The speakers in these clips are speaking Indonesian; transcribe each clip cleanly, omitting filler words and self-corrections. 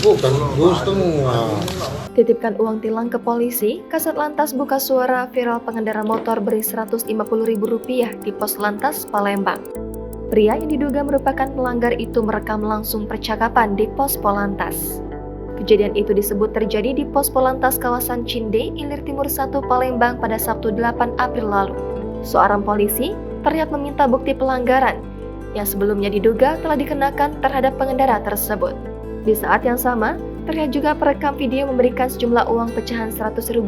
Bukan dus semua. Titipkan uang tilang ke polisi, Kasat Lantas buka suara viral pengendara motor beri Rp150.000 di pos Lantas Palembang. Pria yang diduga merupakan pelanggar itu merekam langsung percakapan di pos Polantas. Kejadian itu disebut terjadi di pos Polantas kawasan Cinde, Ilir Timur 1 Palembang pada Sabtu 8 April lalu. Seorang polisi terlihat meminta bukti pelanggaran yang sebelumnya diduga telah dikenakan terhadap pengendara tersebut. Di saat yang sama, terlihat juga perekam video memberikan sejumlah uang pecahan Rp100.000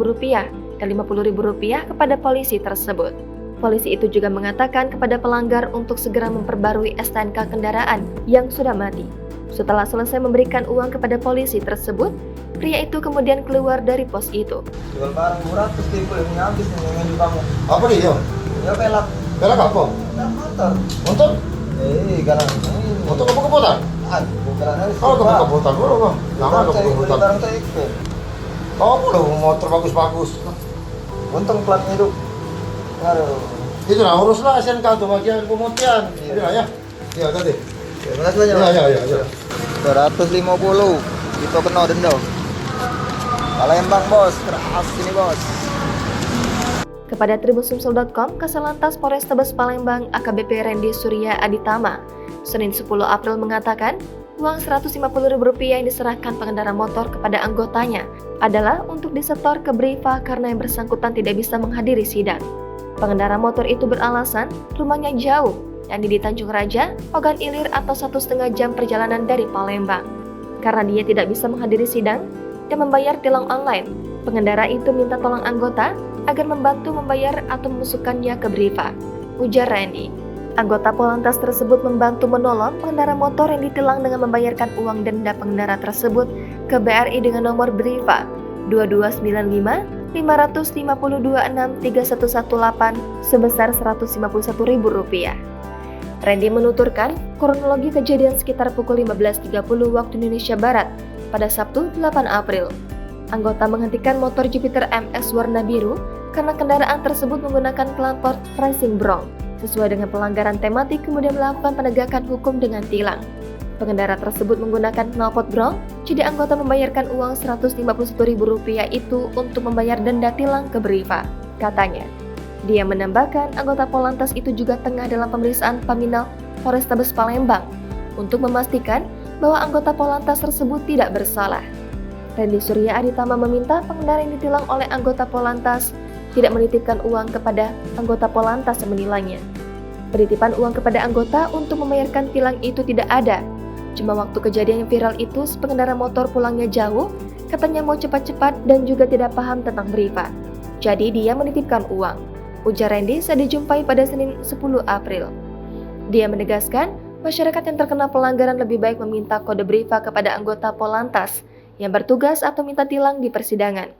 dan Rp50.000 kepada polisi tersebut. Polisi itu juga mengatakan kepada pelanggar untuk segera memperbarui STNK kendaraan yang sudah mati. Setelah selesai memberikan uang kepada polisi tersebut, pria itu kemudian keluar dari pos itu. Jual barang murah terus tipu ini habis nih kamu. Apa dia? Ya pelak. Pelak apa? Pelak motor. Motor? Galang. Motor kebut-kebutan? Bukan Oh, kebut-kebutan dulu kok. Jangan kebut-kebutan. Barang saya itu. Oh, loh, motor bagus-bagus. Untung platnya itu. Aduh. Itu lah, uruslah SNK tuh bagian pemutihan. Ini lah ya. Iya, tadi. Terima kasih banyak. Iya. 250. Itu kena denda. Palembang bos, keras ini bos. Kepada tribusumsel.com, Kasat Lantas Polrestabes Palembang AKBP Randy Surya Aditama, Senin 10 April mengatakan, uang Rp150.000 yang diserahkan pengendara motor kepada anggotanya adalah untuk disetor ke Briva karena yang bersangkutan tidak bisa menghadiri sidang. Pengendara motor itu beralasan rumahnya jauh, yakni di Tanjung Raja, Ogan Ilir atau 1,5 jam perjalanan dari Palembang. Karena dia tidak bisa menghadiri sidang dan membayar tilang online, pengendara itu minta tolong anggota agar membantu membayar atau memasukkannya ke Briva, ujar Randy. Anggota Polantas tersebut membantu menolong pengendara motor yang ditilang dengan membayarkan uang denda pengendara tersebut ke BRI dengan nomor Briva 2295 5526318 sebesar Rp151.000. Randy menuturkan kronologi kejadian sekitar pukul 15.30 waktu Indonesia Barat pada Sabtu 8 April. Anggota menghentikan motor Jupiter MX warna biru karena kendaraan tersebut menggunakan knalpot Racing Bronc. Sesuai dengan pelanggaran tematik kemudian melakukan penegakan hukum dengan tilang. Pengendara tersebut menggunakan knalpot Bronc, jadi anggota membayarkan uang Rp151.000 itu untuk membayar denda tilang ke Briva, katanya. Dia menambahkan anggota Polantas itu juga tengah dalam pemeriksaan Paminal Polrestabes Palembang untuk memastikan bahwa anggota Polantas tersebut tidak bersalah. Randy Surya Aditama meminta pengendara yang ditilang oleh anggota Polantas tidak menitipkan uang kepada anggota Polantas yang menilangnya. Penitipan uang kepada anggota untuk membayarkan tilang itu tidak ada. Cuma waktu kejadian yang viral itu, pengendara motor pulangnya jauh, katanya mau cepat-cepat dan juga tidak paham tentang Briva. Jadi dia menitipkan uang, ujar Randy saat dijumpai pada Senin 10 April. Dia menegaskan, masyarakat yang terkena pelanggaran lebih baik meminta kode Briva kepada anggota Polantas yang bertugas atau minta tilang di persidangan.